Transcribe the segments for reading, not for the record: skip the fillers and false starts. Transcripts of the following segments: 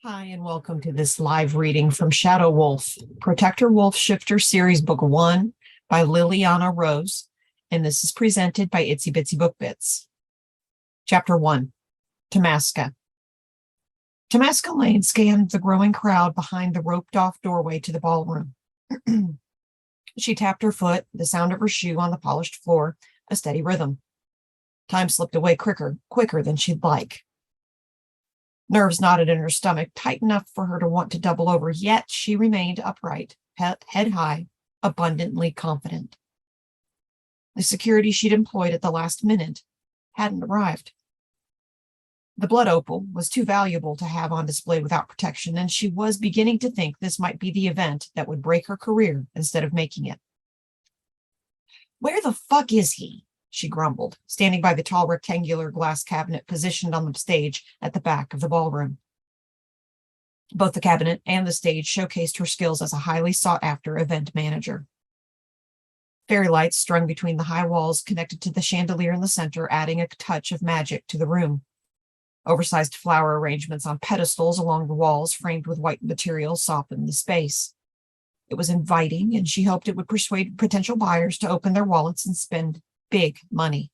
Hi, and welcome to this live reading from Shadow Wolf, Protector Wolf Shifter Series Book 1 by Lilliana Rose, and this is presented by Itsy Bitsy Book Bits. Chapter 1, Tamaska. Tamaska Lane scanned the growing crowd behind the roped-off doorway to the ballroom. She tapped her foot, the sound of her shoe on the polished floor, a steady rhythm. Time slipped away quicker than she'd like. Nerves knotted in her stomach, tight enough for her to want to double over, yet she remained upright, head high, abundantly confident. The security she'd employed at the last minute hadn't arrived. The blood opal was too valuable to have on display without protection, and she was beginning to think this might be the event that would break her career instead of making it. "Where the fuck is he?" she grumbled, standing by the tall rectangular glass cabinet positioned on the stage at the back of the ballroom. Both the cabinet and the stage showcased her skills as a highly sought-after event manager. Fairy lights strung between the high walls connected to the chandelier in the center, adding a touch of magic to the room. Oversized flower arrangements on pedestals along the walls, framed with white material, softened the space. It was inviting, and she hoped it would persuade potential buyers to open their wallets and spend big money.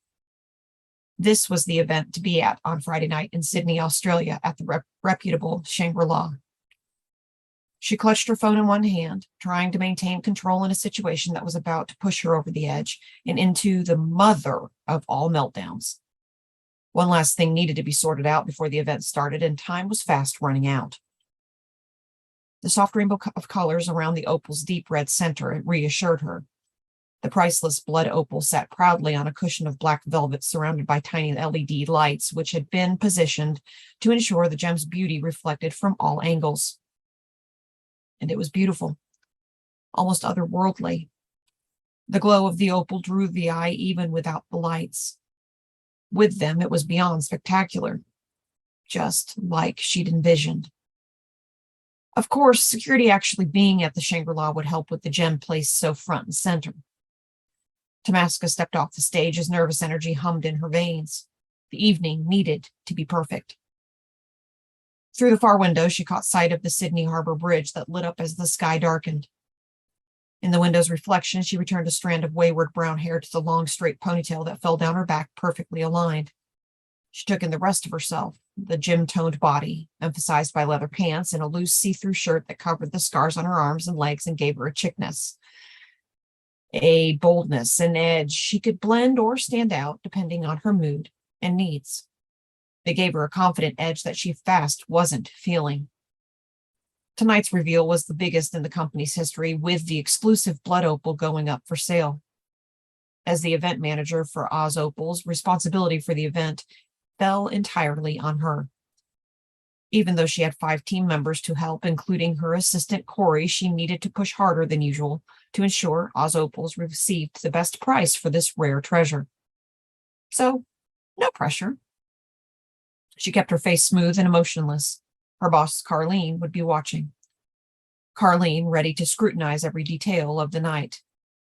This was the event to be at on Friday night in Sydney, Australia, at the reputable Shangri-La. She clutched her phone in one hand, trying to maintain control in a situation that was about to push her over the edge and into the mother of all meltdowns. One last thing needed to be sorted out before the event started, and time was fast running out. The soft rainbow of colors around the opal's deep red center reassured her. The priceless blood opal sat proudly on a cushion of black velvet surrounded by tiny LED lights, which had been positioned to ensure the gem's beauty reflected from all angles. And it was beautiful, almost otherworldly. The glow of the opal drew the eye even without the lights. With them, it was beyond spectacular, just like she'd envisioned. Of course, security actually being at the Shangri-La would help with the gem placed so front and center. Tamaska stepped off the stage as nervous energy hummed in her veins. The evening needed to be perfect. Through the far window, she caught sight of the Sydney Harbor Bridge that lit up as the sky darkened. In the window's reflection, she returned a strand of wayward brown hair to the long, straight ponytail that fell down her back, perfectly aligned. She took in the rest of herself, the gym-toned body, emphasized by leather pants and a loose see-through shirt that covered the scars on her arms and legs and gave her a chickness. A boldness, an edge. She could blend or stand out depending on her mood and needs. They gave her a confident edge that she fast wasn't feeling. Tonight's reveal was the biggest in the company's history, with the exclusive blood opal going up for sale. As the event manager for Oz Opals, responsibility for the event fell entirely on her. Even though she had 5 team members to help, including her assistant Corey, she needed to push harder than usual to ensure Oz Opals received the best price for this rare treasure. So, no pressure. She kept her face smooth and emotionless. Her boss, Carlene, would be watching. Carlene, ready to scrutinize every detail of the night.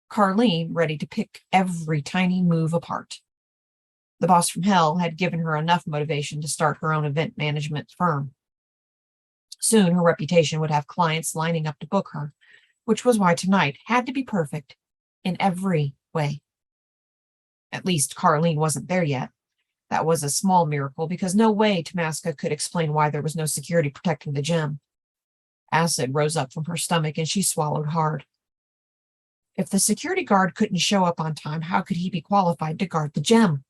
Carlene, ready to pick every tiny move apart. The boss from hell had given her enough motivation to start her own event management firm. Soon, her reputation would have clients lining up to book her, which was why tonight had to be perfect in every way. At least Carlene wasn't there yet. That was a small miracle, because no way Tamaska could explain why there was no security protecting the gem. Acid rose up from her stomach, and she swallowed hard. If the security guard couldn't show up on time, how could he be qualified to guard the gem?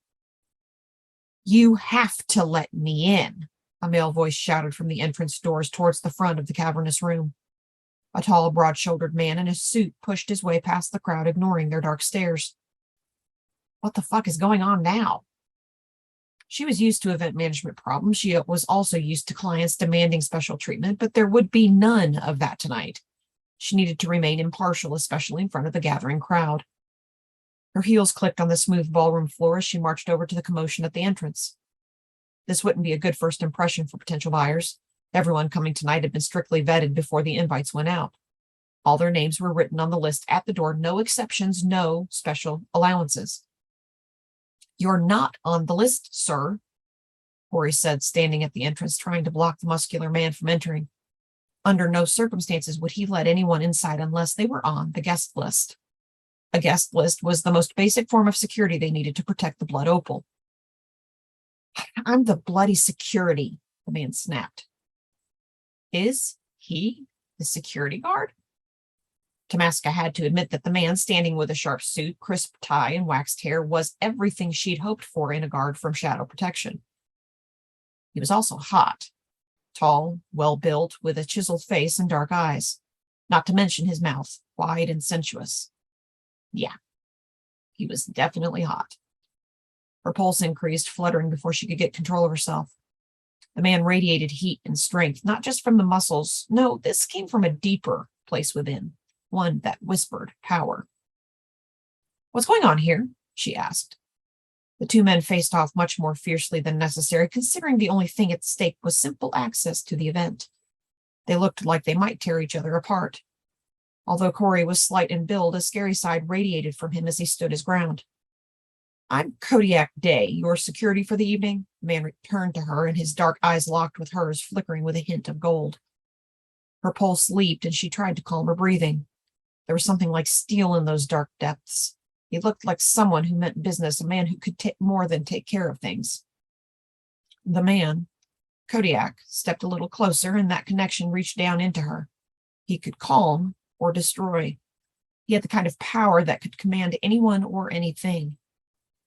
"You have to let me in," a male voice shouted from the entrance doors towards the front of the cavernous room. A tall, broad-shouldered man in a suit pushed his way past the crowd, ignoring their dark stares. What the fuck is going on now? She was used to event management problems. She was also used to clients demanding special treatment, but there would be none of that tonight. She needed to remain impartial, especially in front of the gathering crowd. Her heels clicked on the smooth ballroom floor as she marched over to the commotion at the entrance. This wouldn't be a good first impression for potential buyers. Everyone coming tonight had been strictly vetted before the invites went out. All their names were written on the list at the door, no exceptions, no special allowances. "You're not on the list, sir." Corey said, standing at the entrance, trying to block the muscular man from entering. Under no circumstances would he let anyone inside unless they were on the guest list. A guest list was the most basic form of security they needed to protect the blood opal. I'm the bloody security, the man snapped. Is he the security guard? Tamaska had to admit that the man standing with a sharp suit, crisp tie, and waxed hair was everything she'd hoped for in a guard from shadow protection. He was also hot, tall, well-built, with a chiseled face and dark eyes, not to mention his mouth, wide and sensuous. Yeah, he was definitely hot. Her pulse increased, fluttering before she could get control of herself. The man radiated heat and strength, not just from the muscles. No, this came from a deeper place within, one that whispered power. What's going on here? She asked. The two men faced off much more fiercely than necessary, considering the only thing at stake was simple access to the event. They looked like they might tear each other apart. Although Corey was slight in build, a scary side radiated from him as he stood his ground. I'm Kodiak Day, your security for the evening. The man returned to her, and his dark eyes locked with hers, flickering with a hint of gold. Her pulse leaped, and she tried to calm her breathing. There was something like steel in those dark depths. He looked like someone who meant business, a man who could more than take care of things. The man, Kodiak, stepped a little closer, and that connection reached down into her. He could calm or destroy. He had the kind of power that could command anyone or anything.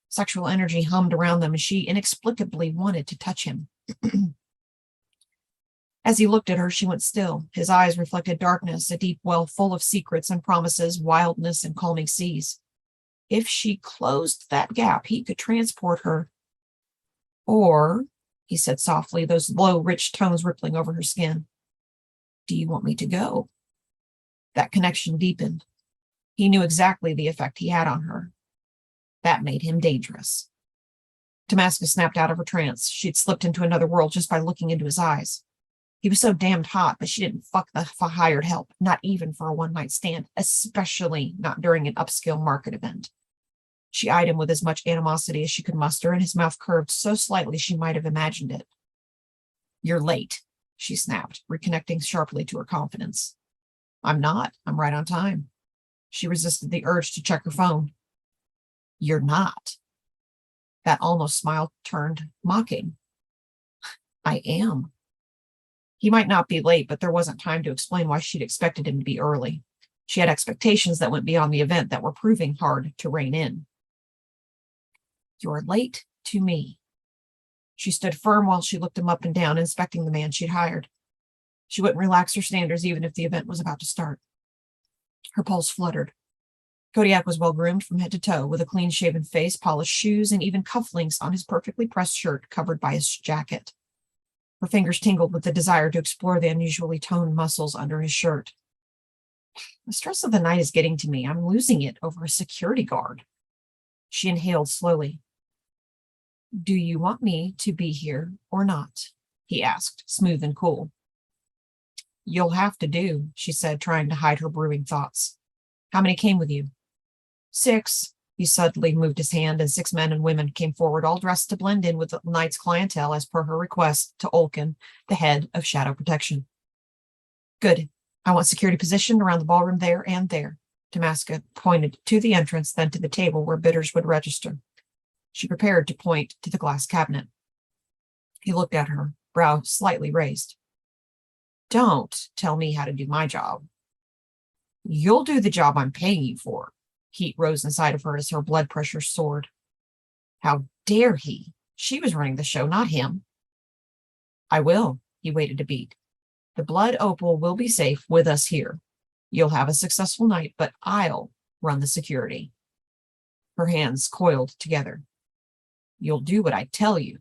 Sexual energy hummed around them, and she inexplicably wanted to touch him. As he looked at her, she went still. His eyes reflected darkness, a deep well full of secrets and promises, wildness and calming seas. If she closed that gap, he could transport her. Or, he said softly, those low, rich tones rippling over her skin, do you want me to go? That connection deepened. He knew exactly the effect he had on her. That made him dangerous. Tamaska snapped out of her trance. She'd slipped into another world just by looking into his eyes. He was so damned hot, but she didn't fuck the hired help, not even for a one-night stand, especially not during an upscale market event. She eyed him with as much animosity as she could muster, and his mouth curved so slightly she might have imagined it. You're late, she snapped, reconnecting sharply to her confidence. I'm not. I'm right on time. She resisted the urge to check her phone. You're not. That almost smile turned mocking. I am. He might not be late, but there wasn't time to explain why she'd expected him to be early. She had expectations that went beyond the event that were proving hard to rein in. You're late to me. She stood firm while she looked him up and down, inspecting the man she'd hired. She wouldn't relax her standards even if the event was about to start. Her pulse fluttered. Kodiak was well-groomed from head to toe, with a clean-shaven face, polished shoes, and even cufflinks on his perfectly pressed shirt covered by his jacket. Her fingers tingled with the desire to explore the unusually toned muscles under his shirt. The stress of the night is getting to me. I'm losing it over a security guard. She inhaled slowly. Do you want me to be here or not? He asked, smooth and cool. You'll have to do, she said, trying to hide her brewing thoughts. How many came with you? 6. He suddenly moved his hand, and 6 men and women came forward, all dressed to blend in with the night's clientele as per her request to Olkin, the head of Shadow Protection. Good. I want security positioned around the ballroom there and there. Tamaska pointed to the entrance, then to the table where bidders would register. She prepared to point to the glass cabinet. He looked at her, brow slightly raised. Don't tell me how to do my job. You'll do the job I'm paying you for. Heat rose inside of her as her blood pressure soared. How dare he? She was running the show, not him. I will. He waited a beat. The blood opal will be safe with us here. You'll have a successful night, but I'll run the security. Her hands coiled together. You'll do what I tell you.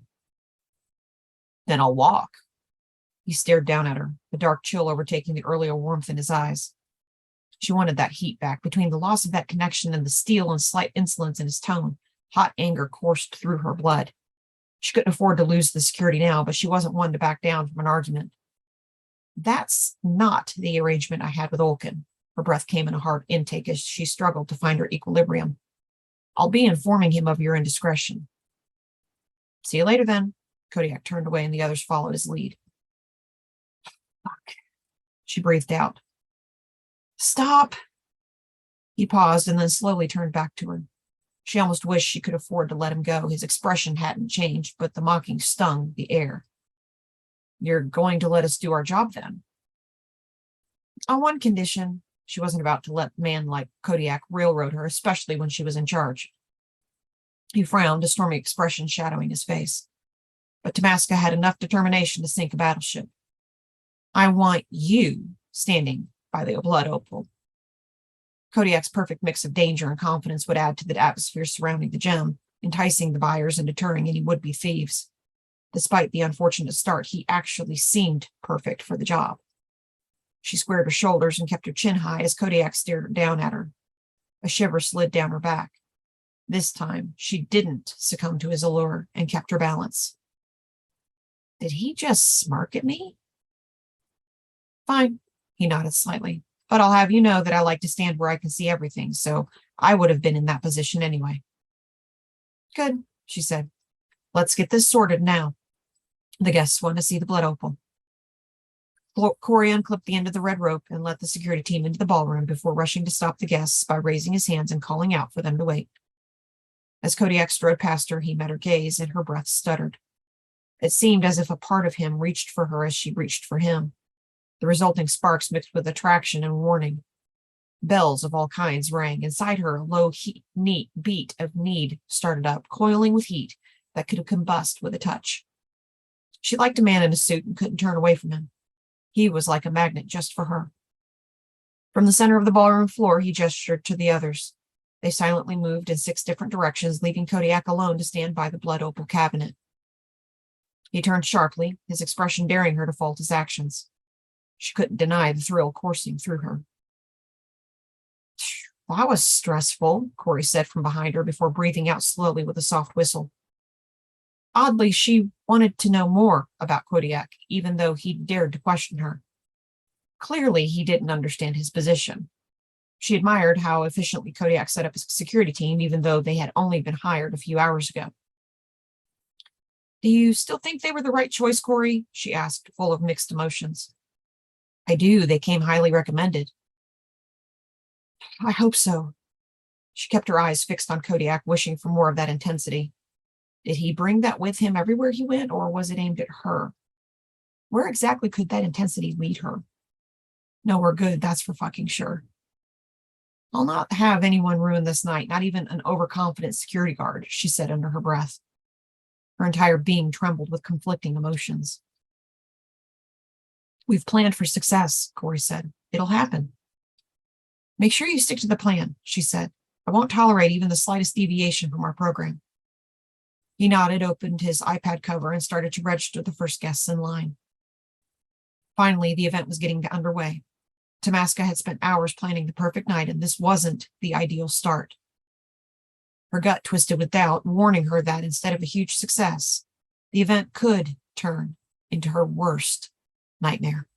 Then I'll walk. He stared down at her, the dark chill overtaking the earlier warmth in his eyes. She wanted that heat back. Between the loss of that connection and the steel and slight insolence in his tone, hot anger coursed through her blood. She couldn't afford to lose the security now, but she wasn't one to back down from an argument. That's not the arrangement I had with Olkin. Her breath came in a hard intake as she struggled to find her equilibrium. I'll be informing him of your indiscretion. See you later, then. Kodiak turned away and the others followed his lead. Fuck, she breathed out. Stop. He paused and then slowly turned back to her. She almost wished she could afford to let him go. His expression hadn't changed, but the mocking stung the air. You're going to let us do our job then? On one condition. She wasn't about to let a man like Kodiak railroad her, especially when she was in charge. He frowned, a stormy expression shadowing his face. But Tamaska had enough determination to sink a battleship. I want you standing by the blood opal. Kodiak's perfect mix of danger and confidence would add to the atmosphere surrounding the gem, enticing the buyers and deterring any would-be thieves. Despite the unfortunate start, he actually seemed perfect for the job. She squared her shoulders and kept her chin high as Kodiak stared down at her. A shiver slid down her back. This time, she didn't succumb to his allure and kept her balance. Did he just smirk at me? Fine, he nodded slightly. But I'll have you know that I like to stand where I can see everything, so I would have been in that position anyway. Good, she said. Let's get this sorted now. The guests want to see the blood opal. Corey unclipped the end of the red rope and let the security team into the ballroom before rushing to stop the guests by raising his hands and calling out for them to wait. As Kodiak strode past her, he met her gaze and her breath stuttered. It seemed as if a part of him reached for her as she reached for him. The resulting sparks mixed with attraction and warning. Bells of all kinds rang. Inside her, a low beat of need started up, coiling with heat that could combust with a touch. She liked a man in a suit and couldn't turn away from him. He was like a magnet just for her. From the center of the ballroom floor, he gestured to the others. They silently moved in 6 different directions, leaving Kodiak alone to stand by the blood opal cabinet. He turned sharply, his expression daring her to fault his actions. She couldn't deny the thrill coursing through her. That was stressful, Corey said from behind her before breathing out slowly with a soft whistle. Oddly, she wanted to know more about Kodiak, even though he dared to question her. Clearly, he didn't understand his position. She admired how efficiently Kodiak set up his security team, even though they had only been hired a few hours ago. Do you still think they were the right choice, Corey? She asked, full of mixed emotions. I do. They came highly recommended. I hope so. She kept her eyes fixed on Kodiak, wishing for more of that intensity. Did he bring that with him everywhere he went, or was it aimed at her? Where exactly could that intensity lead her? Nowhere good, that's for fucking sure. I'll not have anyone ruin this night, not even an overconfident security guard, she said under her breath. Her entire being trembled with conflicting emotions. We've planned for success, Corey said. It'll happen. Make sure you stick to the plan, she said. I won't tolerate even the slightest deviation from our program. He nodded, opened his iPad cover, and started to register the first guests in line. Finally, the event was getting underway. Tamaska had spent hours planning the perfect night, and this wasn't the ideal start. Her gut twisted with doubt, warning her that instead of a huge success, the event could turn into her worst nightmare.